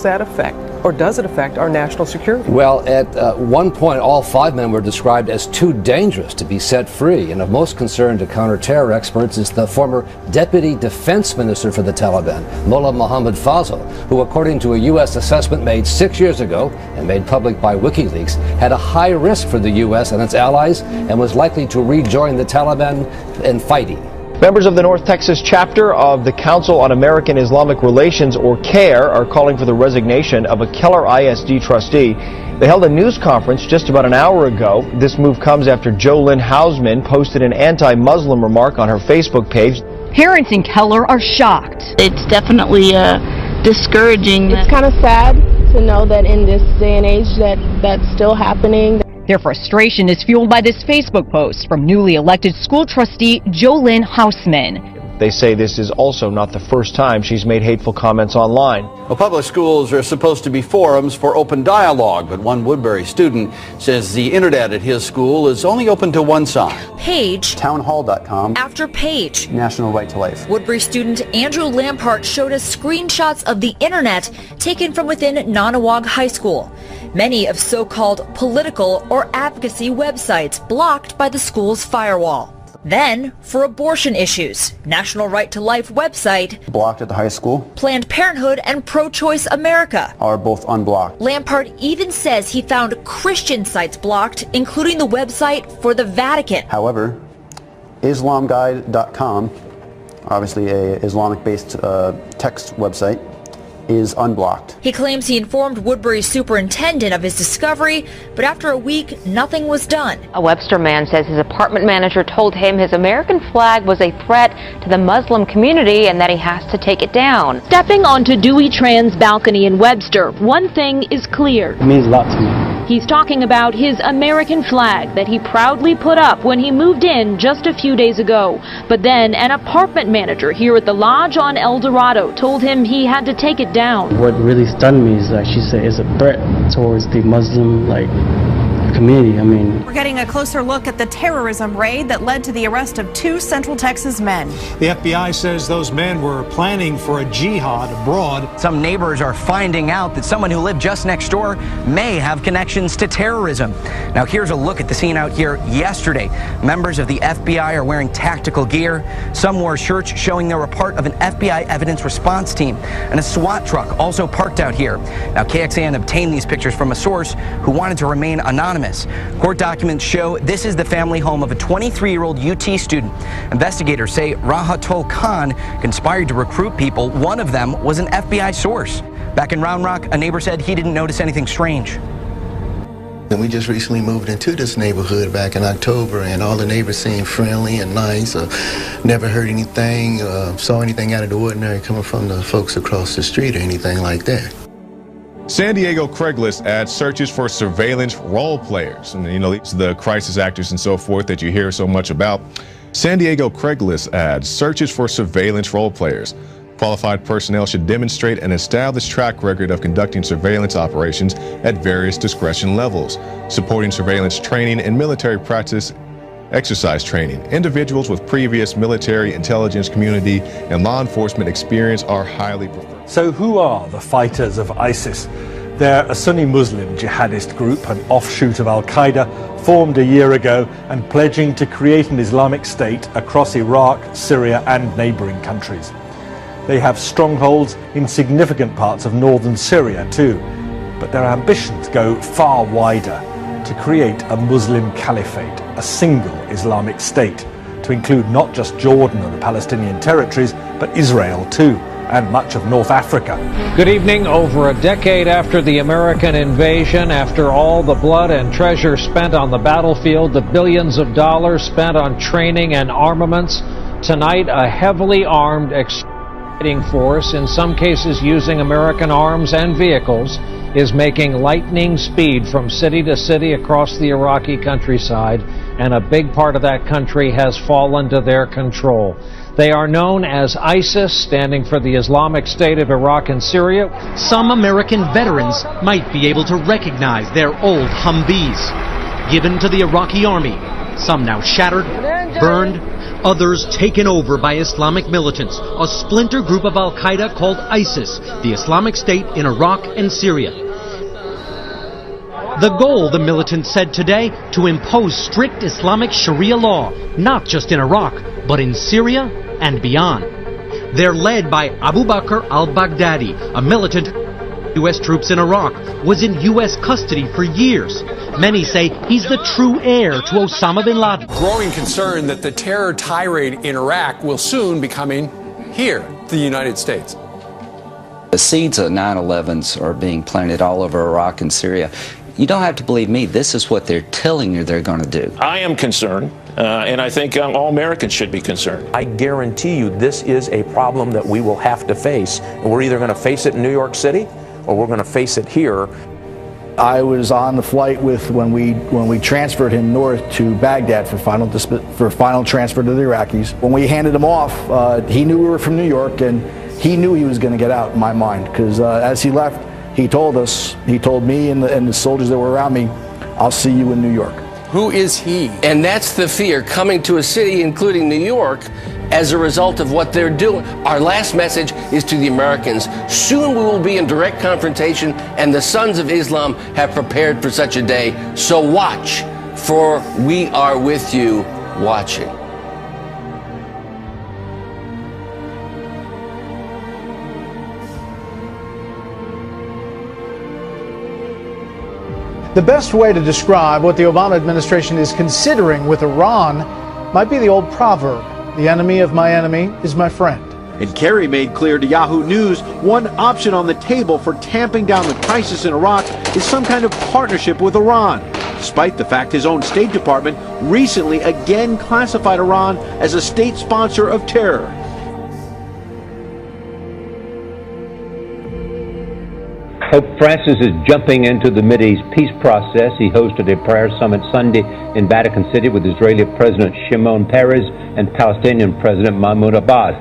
that affect, or does it affect, our national security? Well, at one point, all 5 men were described as too dangerous to be set free. And of most concern to counter-terror experts is the former Deputy Defense Minister for the Taliban, Mullah Mohammad Fazl, who, according to a U.S. assessment made 6 years ago and made public by WikiLeaks, had a high risk for the U.S. and its allies and was likely to rejoin the Taliban in fighting. Members of the North Texas chapter of the Council on American Islamic Relations, or CAIR, are calling for the resignation of a Keller ISD trustee. They held a news conference just about an hour ago. This move comes after Jolynn Hausman posted an anti-Muslim remark on her Facebook page. Parents in Keller are shocked. It's definitely discouraging. It's kind of sad to know that in this day and age that's still happening. Their frustration is fueled by this Facebook post from newly elected school trustee Jolynn Hausman. They say this is also not the first time she's made hateful comments online. Well, public schools are supposed to be forums for open dialogue, but one Woodbury student says the internet at his school is only open to one side. Page. Townhall.com. After page. National Right to Life. Woodbury student Andrew Lampart showed us screenshots of the internet taken from within Nonawag High School. Many of so-called political or advocacy websites blocked by the school's firewall. Then, for abortion issues, National Right to Life website, blocked at the high school. Planned Parenthood and Pro-Choice America are both unblocked. Lampart even says he found Christian sites blocked, including the website for the Vatican. However, Islamguide.com, obviously a Islamic-based text website, is unblocked. He claims he informed Woodbury's superintendent of his discovery, but after a week, nothing was done. A Webster man says his apartment manager told him his American flag was a threat to the Muslim community and that he has to take it down. Stepping onto Dewey Tran's balcony in Webster, one thing is clear. It means a lot to me. He's talking about his American flag that he proudly put up when he moved in just a few days ago. But then an apartment manager here at the lodge on El Dorado told him he had to take it down. What really stunned me is that she said it's a threat towards the Muslim community. I mean, we're getting a closer look at the terrorism raid that led to the arrest of 2 Central Texas men. The FBI says those men were planning for a jihad abroad. Some neighbors are finding out that someone who lived just next door may have connections to terrorism. Now here's a look at the scene out here yesterday. Members of the FBI are wearing tactical gear. Some wore shirts showing they were part of an FBI evidence response team. And a SWAT truck also parked out here. Now KXAN obtained these pictures from a source who wanted to remain anonymous. Court documents show this is the family home of a 23-year-old UT student. Investigators say Rahatul Khan conspired to recruit people. One of them was an FBI source. Back in Round Rock, a neighbor said he didn't notice anything strange. And we just recently moved into this neighborhood back in October, and all the neighbors seemed friendly and nice. Never heard anything, saw anything out of the ordinary coming from the folks across the street or anything like that. San Diego Craigslist ads searches for surveillance role players. And, you know, the crisis actors and so forth that you hear so much about. San Diego Craigslist ads searches for surveillance role players. Qualified personnel should demonstrate an established track record of conducting surveillance operations at various discretion levels, supporting surveillance training and military practice exercise training. Individuals with previous military, intelligence, community, and law enforcement experience are highly preferred. So who are the fighters of ISIS? They're a Sunni Muslim jihadist group, an offshoot of Al-Qaeda, formed a year ago and pledging to create an Islamic State across Iraq, Syria, and neighboring countries. They have strongholds in significant parts of northern Syria too, but their ambitions go far wider, to create a Muslim caliphate, a single Islamic state, to include not just Jordan and the Palestinian territories, but Israel too, and much of North Africa. Good evening. Over a decade after the American invasion, after all the blood and treasure spent on the battlefield, the billions of dollars spent on training and armaments, tonight a heavily armed fighting force, in some cases using American arms and vehicles, is making lightning speed from city to city across the Iraqi countryside, and a big part of that country has fallen to their control. They are known as ISIS, standing for the Islamic State of Iraq and Syria. Some American veterans might be able to recognize their old Humvees, given to the Iraqi army, some now shattered burned, others taken over by Islamic militants, a splinter group of Al-Qaeda called ISIS, the Islamic State in Iraq and Syria. The goal, the militants said today, to impose strict Islamic Sharia law, not just in Iraq, but in Syria and beyond. They're led by Abu Bakr al-Baghdadi, a militant. U.S. troops in Iraq, was in U.S. custody for years. Many say he's the true heir to Osama bin Laden. Growing concern that the terror tirade in Iraq will soon be coming here to the United States. The seeds of 9/11s are being planted all over Iraq and Syria. You don't have to believe me. This is what they're telling you they're going to do. I am concerned, and I think all Americans should be concerned. I guarantee you this is a problem that we will have to face. And we're either going to face it in New York City or we're going to face it here. I was on the flight with when we transferred him north to Baghdad for final transfer to the Iraqis. When we handed him off, he knew we were from New York, and he knew he was going to get out, in my mind, because as he left, he told me and the soldiers that were around me, I'll see you in New York. Who is he? And that's the fear coming to a city, including New York, as a result of what they're doing. Our last message is to the Americans. Soon we will be in direct confrontation, and the Sons of Islam have prepared for such a day. So watch, for we are with you watching. The best way to describe what the Obama administration is considering with Iran might be the old proverb, the enemy of my enemy is my friend. And Kerry made clear to Yahoo News one option on the table for tamping down the crisis in Iraq is some kind of partnership with Iran, despite the fact his own State Department recently again classified Iran as a state sponsor of terror. Pope Francis is jumping into the Mideast peace process. He hosted a prayer summit Sunday in Vatican City with Israeli President Shimon Peres and Palestinian President Mahmoud Abbas.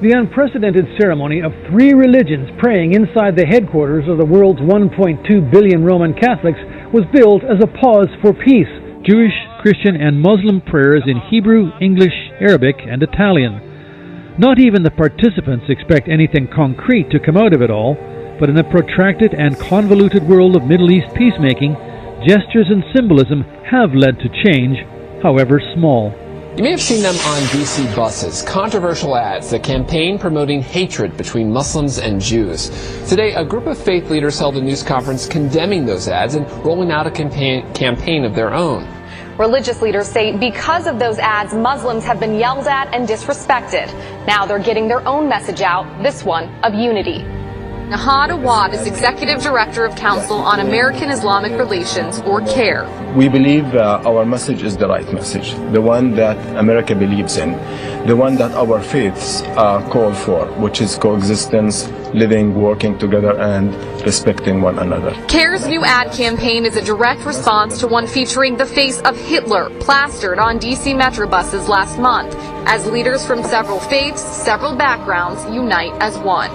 The unprecedented ceremony of three religions praying inside the headquarters of the world's 1.2 billion Roman Catholics was billed as a pause for peace. Jewish, Christian, and Muslim prayers in Hebrew, English, Arabic, and Italian. Not even the participants expect anything concrete to come out of it all. But in a protracted and convoluted world of Middle East peacemaking, gestures and symbolism have led to change, however small. You may have seen them on DC buses, controversial ads that campaign promoting hatred between Muslims and Jews. Today, a group of faith leaders held a news conference condemning those ads and rolling out a campaign of their own. Religious leaders say because of those ads, Muslims have been yelled at and disrespected. Now they're getting their own message out, this one of unity. Nahad Awad is Executive Director of Council on American Islamic Relations, or CARE. We believe our message is the right message, the one that America believes in, the one that our faiths call for, which is coexistence, living, working together, and respecting one another. CARE's new ad campaign is a direct response to one featuring the face of Hitler plastered on DC Metro buses last month, as leaders from several faiths, several backgrounds unite as one.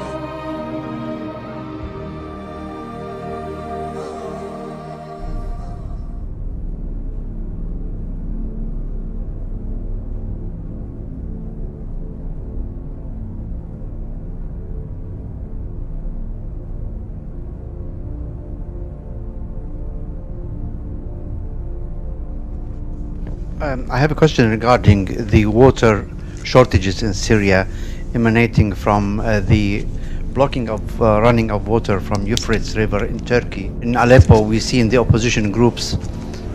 I have a question regarding the water shortages in Syria emanating from the blocking of running of water from Euphrates River in Turkey. In Aleppo, we see in the opposition groups,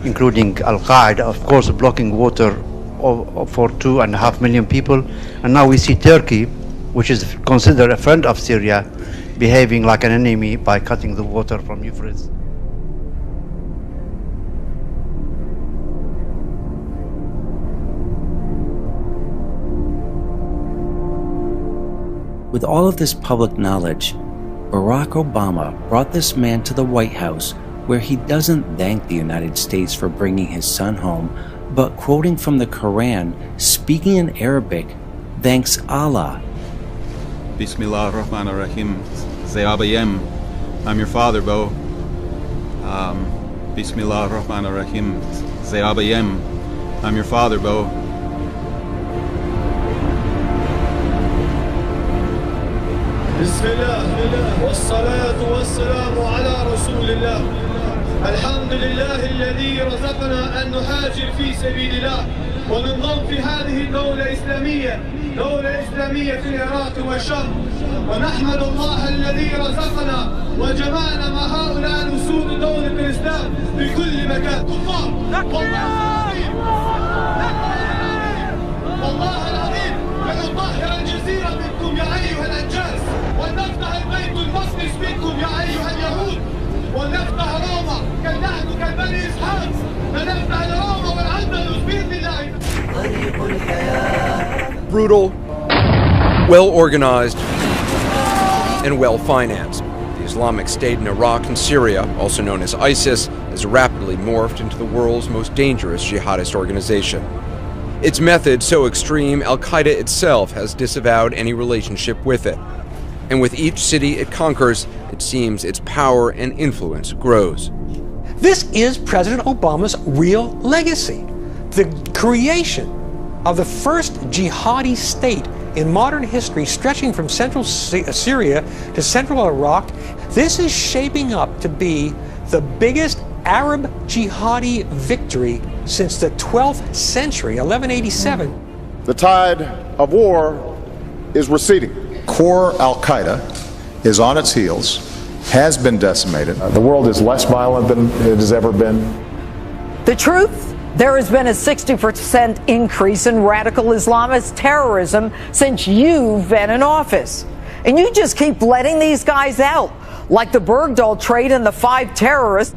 including Al-Qaeda, of course, blocking water for 2.5 million people. And now we see Turkey, which is considered a friend of Syria, behaving like an enemy by cutting the water from Euphrates. With all of this public knowledge, Barack Obama brought this man to the White House, where he doesn't thank the United States for bringing his son home, but quoting from the Quran, speaking in Arabic, thanks Allah. Bismillah ar-Rahman ar-Rahim. Zayabayem. I'm your father, Bo. Bismillah ar-Rahman ar-Rahim. Zayabayem. I'm your father, Bo. بسم الله والصلاة والسلام على رسول الله. الحمد لله الذي رزقنا أن نهاجر في سبيل الله وننضم في هذه الدولة الإسلامية، دولة إسلامية في العراق والشام، ونحمد الله الذي رزقنا وجمعنا مع هؤلاء الأسود دولة الإسلام في كل مكان. والله العظيم أن نطهر الجزيرة منكم يا أيها الأنجاز، ونفتح البيت المقدس منكم يا أيها اليهود، ونفتح روما كالنحن كالبني إسحاق، فنفتح روما والأندلس بإذن الله. Brutal, well-organized, and well-financed. The Islamic State in Iraq and Syria, also known as ISIS, has rapidly morphed into the world's most dangerous jihadist organization. Its methods so extreme, Al-Qaeda itself has disavowed any relationship with it. And with each city it conquers, it seems its power and influence grows. This is President Obama's real legacy. The creation of the first jihadi state in modern history, stretching from central Syria to central Iraq. This is shaping up to be the biggest Arab jihadi victory since the 12th century, 1187. The tide of war is receding. Core Al-Qaeda is on its heels, has been decimated. The world is less violent than it has ever been. The truth? There has been a 60% increase in radical Islamist terrorism since you've been in office. And you just keep letting these guys out, like the Bergdahl trade and the 5 terrorists.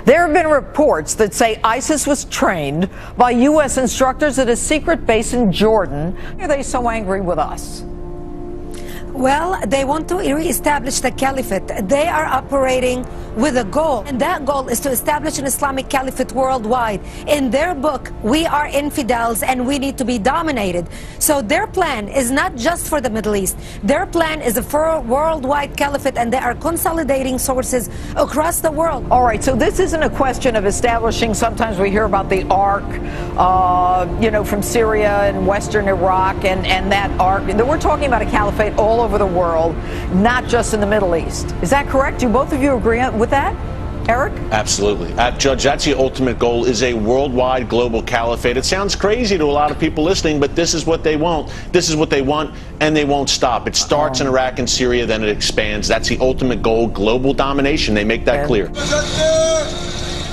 There have been reports that say ISIS was trained by U.S. instructors at a secret base in Jordan. Why are they so angry with us? Well, they want to reestablish the caliphate. They are operating with a goal, and that goal is to establish an Islamic caliphate worldwide. In their book, we are infidels and we need to be dominated. So their plan is not just for the Middle East. Their plan is for a worldwide caliphate, and they are consolidating sources across the world. All right, so this isn't a question of establishing, sometimes we hear about the ark, from Syria and Western Iraq and that ark. We're talking about a caliphate all over the world, not just in the Middle East. Is that correct? Do both of you agree with that? Eric? Absolutely. Judge, that's the ultimate goal, is a worldwide global caliphate. It sounds crazy to a lot of people listening, but this is what they want. This is what they want, and they won't stop. It starts in Iraq and Syria, then it expands. That's the ultimate goal, global domination. They make that clear.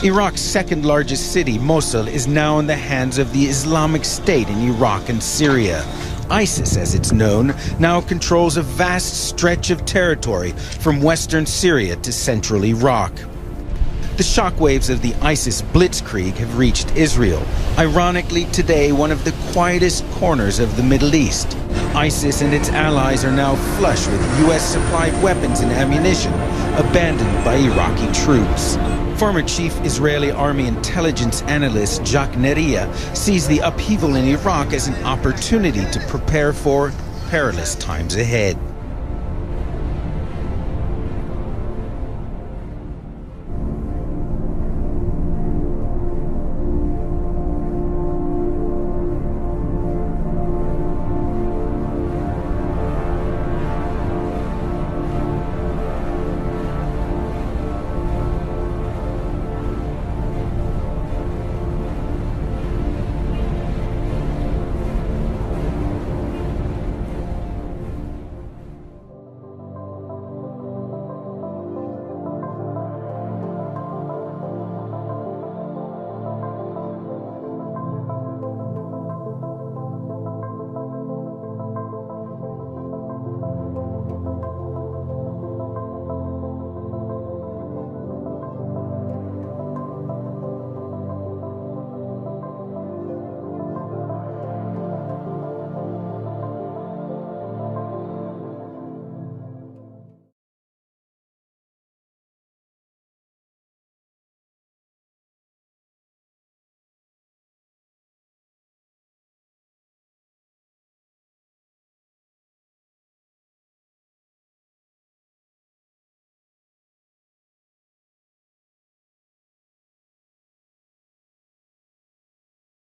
Iraq's second largest city, Mosul, is now in the hands of the Islamic State in Iraq and Syria. ISIS, as it's known, now controls a vast stretch of territory from western Syria to central Iraq. The shockwaves of the ISIS blitzkrieg have reached Israel, ironically today one of the quietest corners of the Middle East. ISIS and its allies are now flush with U.S.-supplied weapons and ammunition abandoned by Iraqi troops. Former chief Israeli army intelligence analyst Jacques Neria sees the upheaval in Iraq as an opportunity to prepare for perilous times ahead.